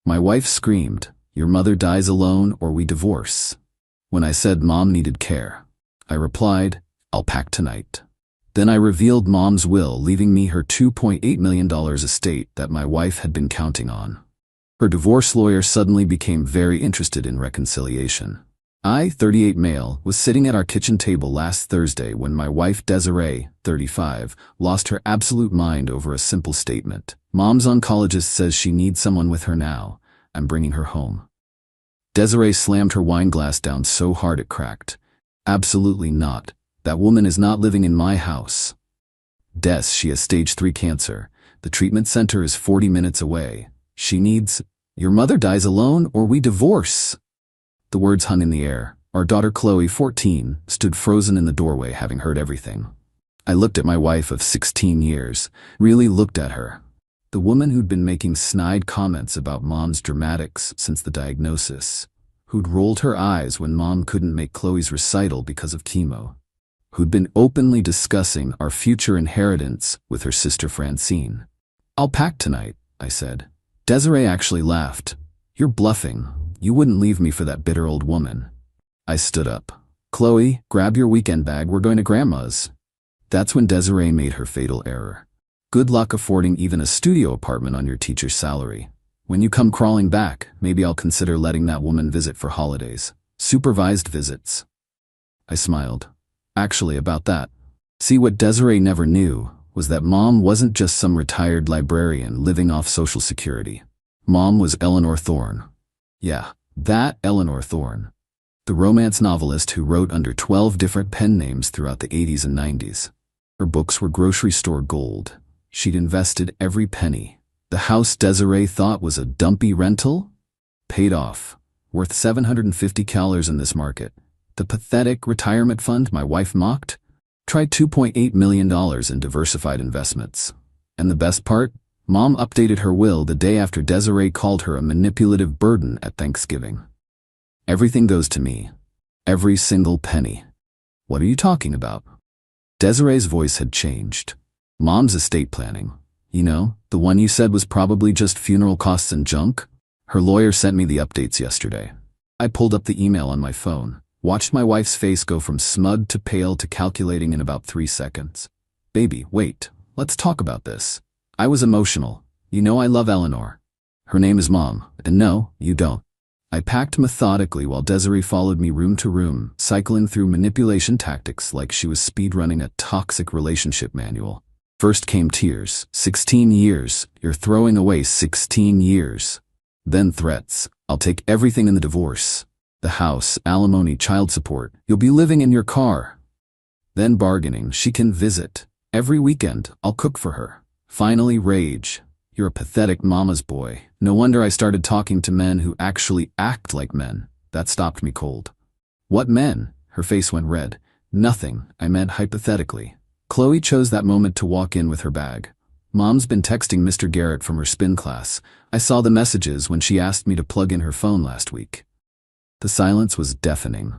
My wife screamed, "Your mother dies alone or we divorce." When I said Mom needed care, I replied, "I'll pack tonight." Then I revealed Mom's will, leaving me her $2.8 million estate that my wife had been counting on. Her divorce lawyer suddenly became very interested in reconciliation. I, 38 male, was sitting at our kitchen table last Thursday when my wife Desiree, 35, lost her absolute mind over a simple statement. Mom's oncologist says she needs someone with her now. I'm bringing her home. Desiree slammed her wine glass down so hard it cracked. Absolutely not. That woman is not living in my house. Des, she has stage 3 cancer. The treatment center is 40 minutes away. She needs... Your mother dies alone or we divorce. The words hung in the air. Our daughter Chloe, 14, stood frozen in the doorway, having heard everything. I looked at my wife of 16 years, really looked at her. The woman who'd been making snide comments about Mom's dramatics since the diagnosis, who'd rolled her eyes when Mom couldn't make Chloe's recital because of chemo, who'd been openly discussing our future inheritance with her sister Francine. "I'll pack tonight," I said. Desiree actually laughed. "You're bluffing. You wouldn't leave me for that bitter old woman." I stood up. "Chloe, grab your weekend bag, we're going to Grandma's." That's when Desiree made her fatal error. "Good luck affording even a studio apartment on your teacher's salary. When you come crawling back, maybe I'll consider letting that woman visit for holidays. Supervised visits." I smiled. "Actually, about that." See, what Desiree never knew was that Mom wasn't just some retired librarian living off Social Security. Mom was Eleanor Thorne. Yeah, that Eleanor Thorne. The romance novelist who wrote under 12 different pen names throughout the 80s and 90s. Her books were grocery store gold. She'd invested every penny. The house Desiree thought was a dumpy rental paid off, worth $750 in this market. The pathetic retirement fund my wife mocked tried $2.8 million in diversified investments. And the best part? Mom updated her will the day after Desiree called her a manipulative burden at Thanksgiving. "Everything goes to me. Every single penny." "What are you talking about?" Desiree's voice had changed. "Mom's estate planning. You know, the one you said was probably just funeral costs and junk? Her lawyer sent me the updates yesterday." I pulled up the email on my phone. Watched my wife's face go from smug to pale to calculating in about 3 seconds. "Baby, wait. Let's talk about this." I was emotional. "You know I love Eleanor. Her name is Mom, and no, you don't." I packed methodically while Desiree followed me room to room, cycling through manipulation tactics like she was speedrunning a toxic relationship manual. First came tears. 16 years. You're throwing away 16 years. Then threats. "I'll take everything in the divorce. The house, alimony, child support. You'll be living in your car." Then bargaining. "She can visit. Every weekend, I'll cook for her." Finally rage. "You're a pathetic mama's boy. No wonder I started talking to men who actually act like men." That stopped me cold. "What men?" Her face went red. "Nothing. I meant hypothetically." Chloe chose that moment to walk in with her bag. "Mom's been texting Mr. Garrett from her spin class. I saw the messages when she asked me to plug in her phone last week." The silence was deafening.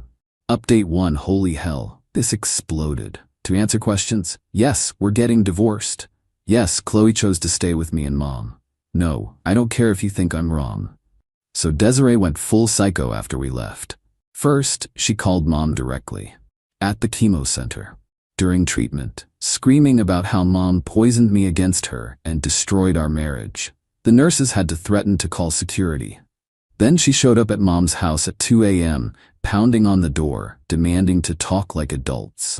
Update 1. Holy hell. This exploded. To answer questions: yes, we're getting divorced. Yes, Chloe chose to stay with me and Mom. No, I don't care if you think I'm wrong. So Desiree went full psycho after we left. First, she called Mom directly. At the chemo center. During treatment. Screaming about how Mom poisoned me against her and destroyed our marriage. The nurses had to threaten to call security. Then she showed up at Mom's house at 2 a.m., pounding on the door, demanding to talk like adults.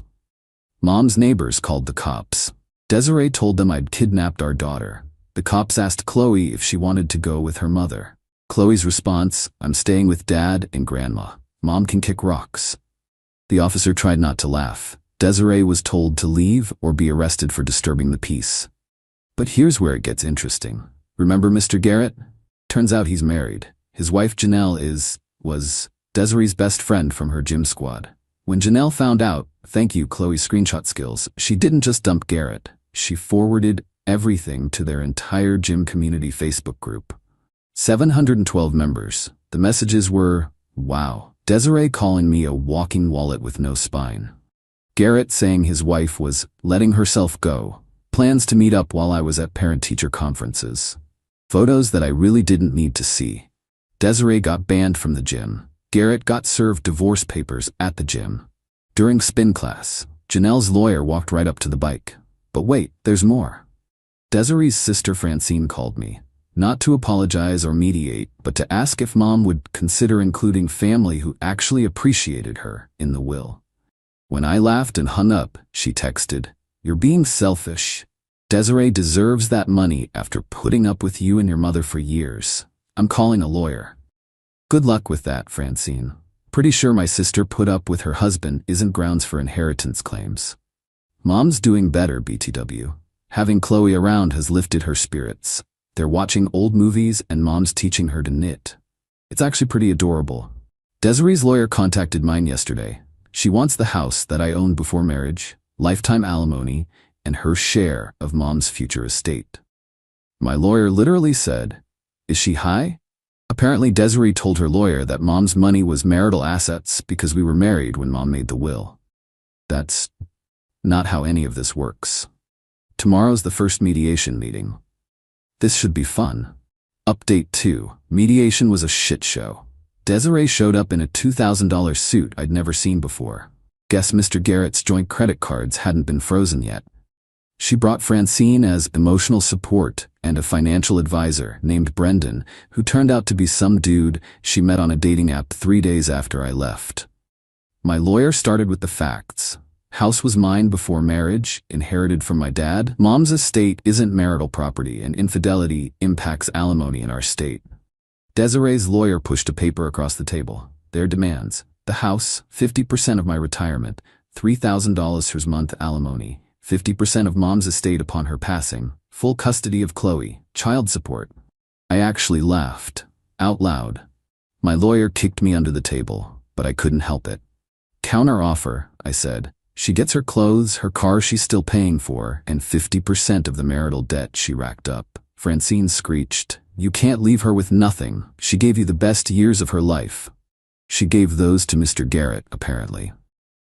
Mom's neighbors called the cops. Desiree told them I'd kidnapped our daughter. The cops asked Chloe if she wanted to go with her mother. Chloe's response: "I'm staying with Dad and Grandma. Mom can kick rocks." The officer tried not to laugh. Desiree was told to leave or be arrested for disturbing the peace. But here's where it gets interesting. Remember Mr. Garrett? Turns out he's married. His wife Janelle was Desiree's best friend from her gym squad. When Janelle found out, thank you Chloe's screenshot skills, she didn't just dump Garrett. She forwarded everything to their entire gym community Facebook group. 712 members. The messages were, "Wow, Desiree calling me a walking wallet with no spine." Garrett saying his wife was letting herself go. Plans to meet up while I was at parent-teacher conferences. Photos that I really didn't need to see. Desiree got banned from the gym. Garrett got served divorce papers at the gym. During spin class, Janelle's lawyer walked right up to the bike. But wait, there's more. Desiree's sister Francine called me, not to apologize or mediate, but to ask if Mom would consider including family who actually appreciated her in the will. When I laughed and hung up, she texted, "You're being selfish. Desiree deserves that money after putting up with you and your mother for years. I'm calling a lawyer." Good luck with that, Francine. Pretty sure my sister put up with her husband isn't grounds for inheritance claims. Mom's doing better, BTW. Having Chloe around has lifted her spirits. They're watching old movies and Mom's teaching her to knit. It's actually pretty adorable. Desiree's lawyer contacted mine yesterday. She wants the house that I owned before marriage, lifetime alimony, and her share of Mom's future estate. My lawyer literally said, "Is she high?" Apparently Desiree told her lawyer that Mom's money was marital assets because we were married when Mom made the will. That's not how any of this works. Tomorrow's the first mediation meeting. This should be fun. Update 2. Mediation was a shit show. Desiree showed up in a $2,000 suit I'd never seen before. Guess Mr. Garrett's joint credit cards hadn't been frozen yet. She brought Francine as emotional support and a financial advisor named Brendan, who turned out to be some dude she met on a dating app 3 days after I left. My lawyer started with the facts. House was mine before marriage, inherited from my dad. Mom's estate isn't marital property, and infidelity impacts alimony in our state. Desiree's lawyer pushed a paper across the table. Their demands: the house, 50% of my retirement, $3,000 per month alimony, 50% of Mom's estate upon her passing, full custody of Chloe, child support. I actually laughed, out loud. My lawyer kicked me under the table, but I couldn't help it. "Counter offer," I said. "She gets her clothes, her car she's still paying for, and 50% of the marital debt she racked up." Francine screeched, "You can't leave her with nothing. She gave you the best years of her life." She gave those to Mr. Garrett, apparently.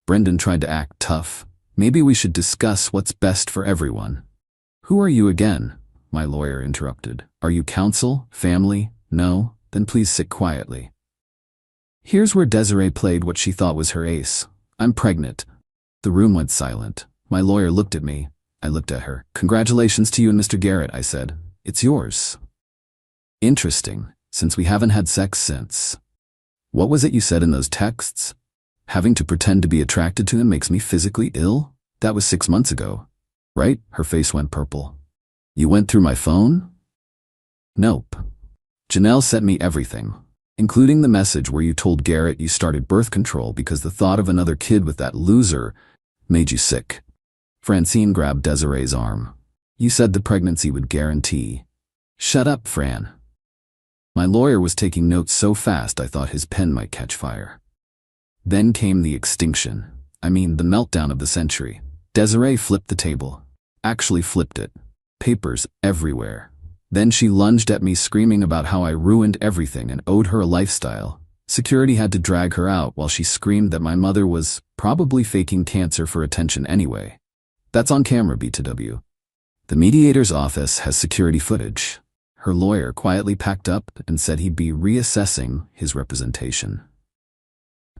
Brendan tried to act tough. "Maybe we should discuss what's best for everyone." "Who are you again?" my lawyer interrupted. "Are you counsel? Family? No? Then please sit quietly." Here's where Desiree played what she thought was her ace. "I'm pregnant." The room went silent. My lawyer looked at me. I looked at her. "Congratulations to you and Mr. Garrett," I said. "It's yours." "Interesting, since we haven't had sex since." "What was it you said in those texts? Having to pretend to be attracted to him makes me physically ill? That was 6 months ago, right?" Her face went purple. "You went through my phone?" "Nope. Janelle sent me everything, including the message where you told Garrett you started birth control because the thought of another kid with that loser made you sick." Francine grabbed Desiree's arm. "You said the pregnancy would guarantee." "Shut up, Fran." My lawyer was taking notes so fast I thought his pen might catch fire. Then came the extinction. I mean, the meltdown of the century. Desiree flipped the table. Actually flipped it. Papers everywhere. Then she lunged at me screaming about how I ruined everything and owed her a lifestyle. Security had to drag her out while she screamed that my mother was probably faking cancer for attention anyway. That's on camera, BTW. The mediator's office has security footage. Her lawyer quietly packed up and said he'd be reassessing his representation.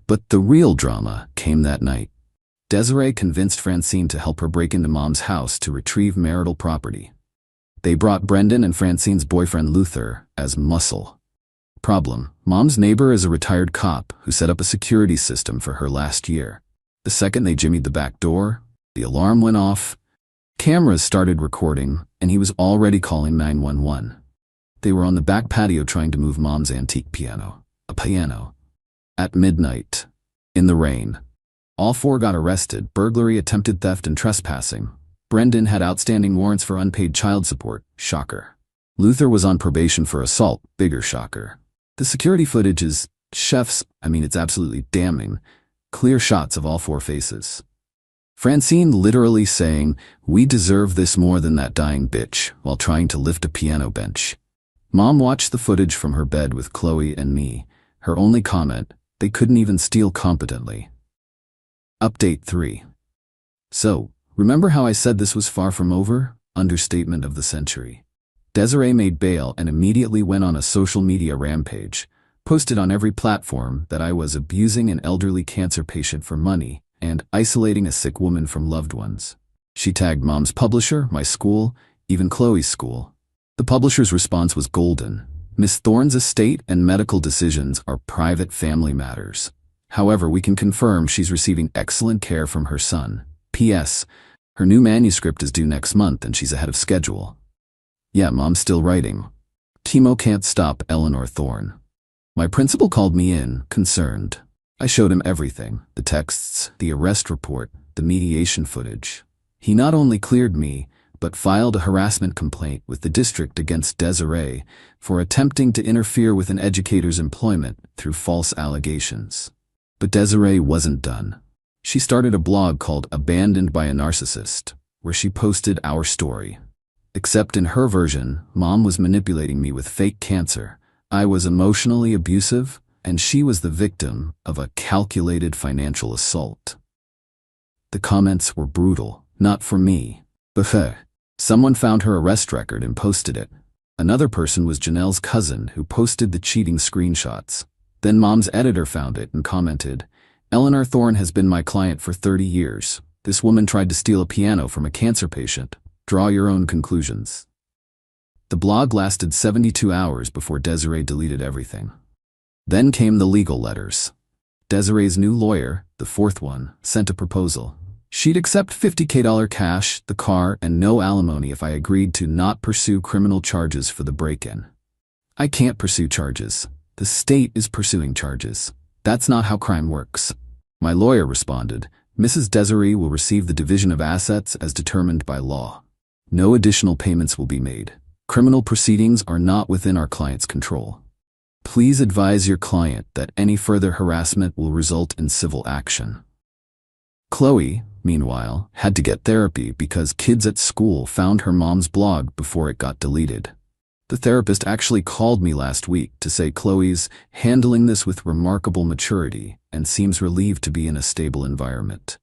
But the real drama came that night. Desiree convinced Francine to help her break into Mom's house to retrieve marital property. They brought Brendan and Francine's boyfriend Luther as muscle. Problem: Mom's neighbor is a retired cop who set up a security system for her last year. The second they jimmied the back door, the alarm went off. Cameras started recording, and he was already calling 911. They were on the back patio trying to move Mom's antique piano. A piano. At midnight. In the rain. All 4 got arrested: burglary, attempted theft, and trespassing. Brendan had outstanding warrants for unpaid child support. Shocker. Luther was on probation for assault. Bigger shocker. The security footage is it's absolutely damning. Clear shots of all 4 faces. Francine literally saying, "We deserve this more than that dying bitch," while trying to lift a piano bench. Mom watched the footage from her bed with Chloe and me. Her only comment: they couldn't even steal competently. Update 3. So, remember how I said this was far from over? Understatement of the century. Desiree made bail and immediately went on a social media rampage, posted on every platform that I was abusing an elderly cancer patient for money and isolating a sick woman from loved ones. She tagged Mom's publisher, my school, even Chloe's school. The publisher's response was golden. Miss Thorne's estate and medical decisions are private family matters. However, we can confirm she's receiving excellent care from her son. P.S. Her new manuscript is due next month and she's ahead of schedule. Yeah, Mom's still writing. Chemo can't stop Eleanor Thorne. My principal called me in, concerned. I showed him everything, the texts, the arrest report, the mediation footage. He not only cleared me, but filed a harassment complaint with the district against Desiree for attempting to interfere with an educator's employment through false allegations. But Desiree wasn't done. She started a blog called Abandoned by a Narcissist, where she posted our story. Except in her version, Mom was manipulating me with fake cancer. I was emotionally abusive, and she was the victim of a calculated financial assault. The comments were brutal, not for me. But someone found her arrest record and posted it. Another person was Janelle's cousin who posted the cheating screenshots. Then Mom's editor found it and commented, "Eleanor Thorne has been my client for 30 years. This woman tried to steal a piano from a cancer patient. Draw your own conclusions." The blog lasted 72 hours before Desiree deleted everything. Then came the legal letters. Desiree's new lawyer, the fourth one, sent a proposal. She'd accept $50K cash, the car, and no alimony if I agreed to not pursue criminal charges for the break-in. I can't pursue charges. The state is pursuing charges. That's not how crime works. My lawyer responded, "Mrs. Desiree will receive the division of assets as determined by law. No additional payments will be made. Criminal proceedings are not within our client's control. Please advise your client that any further harassment will result in civil action." Chloe, meanwhile, had to get therapy because kids at school found her mom's blog before it got deleted. The therapist actually called me last week to say Chloe's handling this with remarkable maturity and seems relieved to be in a stable environment.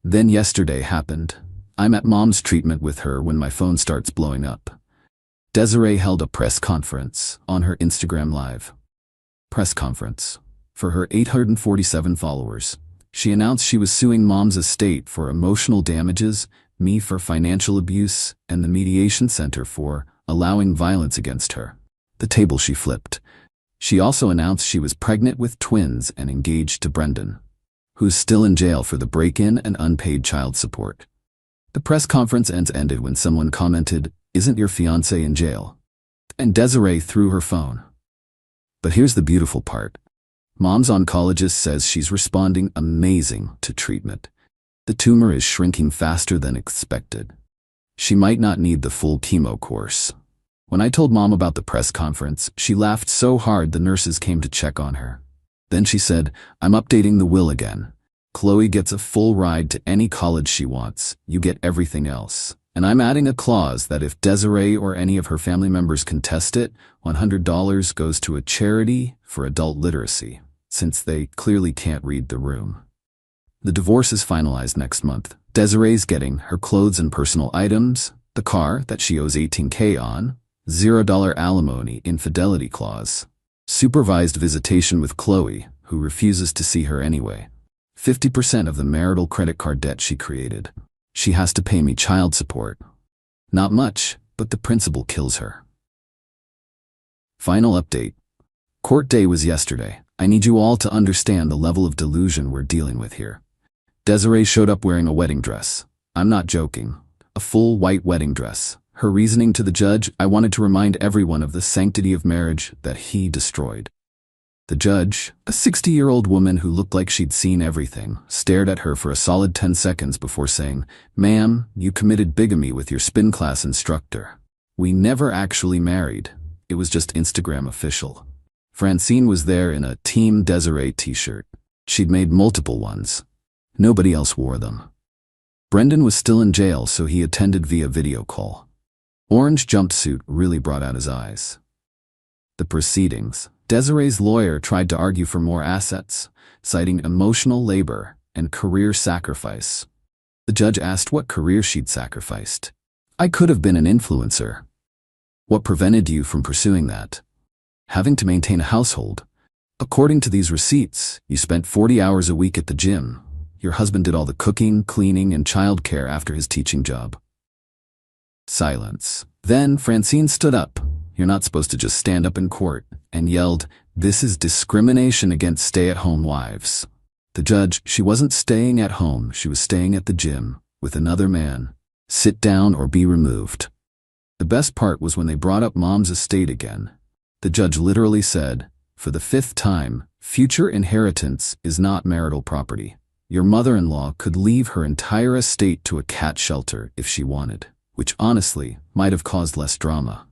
Then yesterday happened. I'm at Mom's treatment with her when my phone starts blowing up. Desiree held a press conference on her Instagram Live. Press conference. For her 847 followers. She announced she was suing Mom's estate for emotional damages, me for financial abuse, and the mediation center for allowing violence against her. The table she flipped. She also announced she was pregnant with twins and engaged to Brendan, who's still in jail for the break-in and unpaid child support. The press conference ended when someone commented, "Isn't your fiancé in jail?" And Desiree threw her phone. But here's the beautiful part. Mom's oncologist says she's responding amazing to treatment. The tumor is shrinking faster than expected. She might not need the full chemo course. When I told Mom about the press conference, she laughed so hard the nurses came to check on her. Then she said, "I'm updating the will again. Chloe gets a full ride to any college she wants. You get everything else. And I'm adding a clause that if Desiree or any of her family members contest it, $100 goes to a charity for adult literacy, since they clearly can't read the room." The divorce is finalized next month. Desiree's getting her clothes and personal items, the car that she owes $18K on, $0 alimony infidelity clause, supervised visitation with Chloe, who refuses to see her anyway, 50% of the marital credit card debt she created. She has to pay me child support. Not much, but the principal kills her. Final update. Court day was yesterday. I need you all to understand the level of delusion we're dealing with here. Desiree showed up wearing a wedding dress. I'm not joking. A full white wedding dress. Her reasoning to the judge, "I wanted to remind everyone of the sanctity of marriage that he destroyed." The judge, a 60-year-old woman who looked like she'd seen everything, stared at her for a solid 10 seconds before saying, "Ma'am, you committed bigamy with your spin class instructor. We never actually married. It was just Instagram official." Francine was there in a Team Desiree t-shirt. She'd made multiple ones. Nobody else wore them. Brendan was still in jail, so he attended via video call. Orange jumpsuit really brought out his eyes. The proceedings. Desiree's lawyer tried to argue for more assets, citing emotional labor and career sacrifice. The judge asked what career she'd sacrificed. "I could have been an influencer." What prevented you from pursuing that? Having to maintain a household. According to these receipts, you spent 40 hours a week at the gym. Your husband did all the cooking, cleaning, and childcare after his teaching job. Silence. Then Francine stood up. You're not supposed to just stand up in court, and yelled, "This is discrimination against stay-at-home wives." The judge, she wasn't staying at home, she was staying at the gym with another man. Sit down or be removed. The best part was when they brought up Mom's estate again. The judge literally said, for the 5th time, future inheritance is not marital property. Your mother-in-law could leave her entire estate to a cat shelter if she wanted, which honestly might have caused less drama.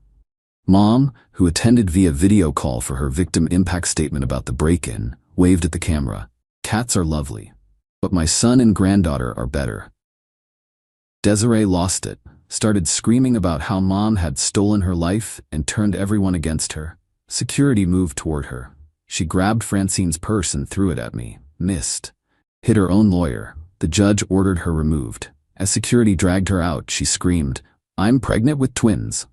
Mom, who attended via video call for her victim impact statement about the break-in, waved at the camera. Cats are lovely, but my son and granddaughter are better. Desiree lost it, started screaming about how Mom had stolen her life and turned everyone against her. Security moved toward her. She grabbed Francine's purse and threw it at me, missed. Hit her own lawyer. The judge ordered her removed. As security dragged her out, she screamed, "I'm pregnant with twins."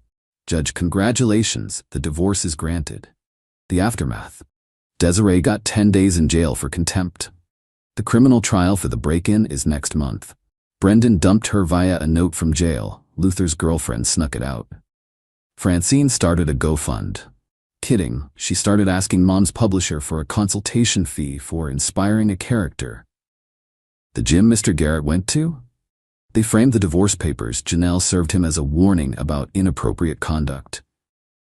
Judge, congratulations, the divorce is granted. The aftermath. Desiree got 10 days in jail for contempt. The criminal trial for the break-in is next month. Brendan dumped her via a note from jail. Luther's girlfriend snuck it out. Francine started a GoFund. Kidding, she started asking Mom's publisher for a consultation fee for inspiring a character. The gym Mr. Garrett went to? They framed the divorce papers. Janelle served him as a warning about inappropriate conduct.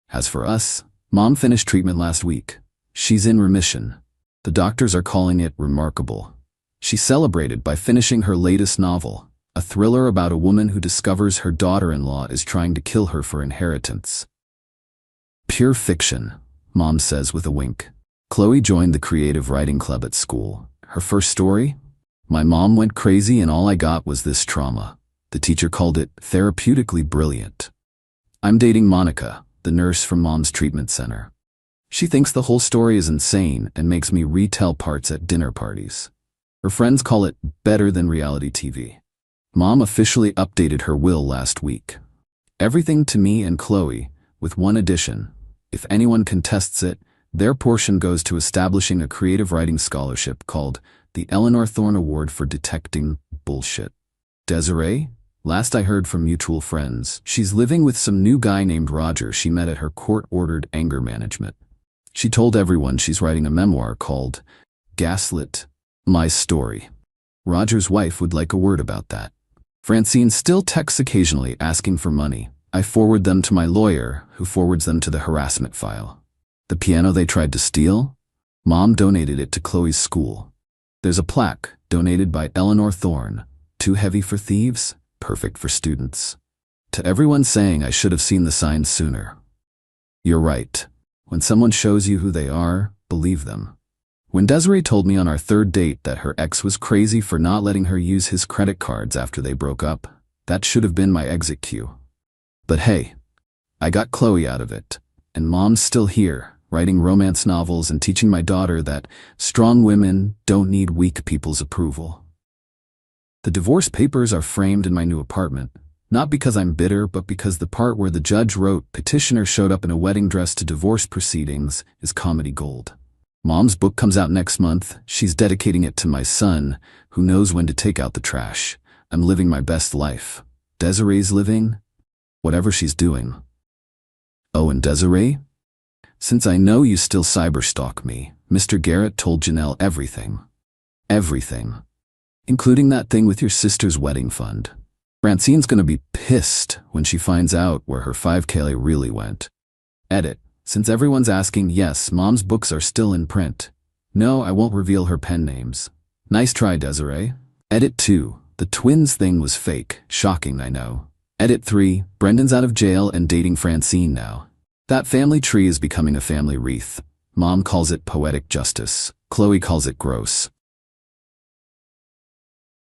As for us, Mom finished treatment last week. She's in remission. The doctors are calling it remarkable. She celebrated by finishing her latest novel, a thriller about a woman who discovers her daughter-in-law is trying to kill her for inheritance. Pure fiction, Mom says with a wink. Chloe joined the creative writing club at school. Her first story? My mom went crazy and all I got was this trauma. The teacher called it therapeutically brilliant. I'm dating Monica, the nurse from Mom's treatment center. She thinks the whole story is insane and makes me retell parts at dinner parties. Her friends call it better than reality TV. Mom officially updated her will last week. Everything to me and Chloe, with one addition. If anyone contests it, their portion goes to establishing a creative writing scholarship called the Eleanor Thorne Award for Detecting Bullshit. Desiree? Last I heard from mutual friends, she's living with some new guy named Roger she met at her court-ordered anger management. She told everyone she's writing a memoir called Gaslit, My Story. Roger's wife would like a word about that. Francine still texts occasionally asking for money. I forward them to my lawyer, who forwards them to the harassment file. The piano they tried to steal? Mom donated it to Chloe's school. There's a plaque, donated by Eleanor Thorne. Too heavy for thieves, perfect for students. To everyone saying I should have seen the signs sooner. You're right. When someone shows you who they are, believe them. When Desiree told me on our 3rd date that her ex was crazy for not letting her use his credit cards after they broke up, that should have been my exit cue. But hey, I got Chloe out of it, and Mom's still here, writing romance novels and teaching my daughter that strong women don't need weak people's approval. The divorce papers are framed in my new apartment, not because I'm bitter, but because the part where the judge wrote petitioner showed up in a wedding dress to divorce proceedings is comedy gold. Mom's book comes out next month. She's dedicating it to my son, who knows when to take out the trash. I'm living my best life. Desiree's living whatever she's doing. Oh, and Desiree? Since I know you still cyberstalk me, Mr. Garrett told Janelle everything. Everything. Including that thing with your sister's wedding fund. Francine's gonna be pissed when she finds out where her 5K really went. Edit. Since everyone's asking, yes, Mom's books are still in print. No, I won't reveal her pen names. Nice try, Desiree. Edit 2. The twins thing was fake. Shocking, I know. Edit 3. Brendan's out of jail and dating Francine now. That family tree is becoming a family wreath. Mom calls it poetic justice. Chloe calls it gross.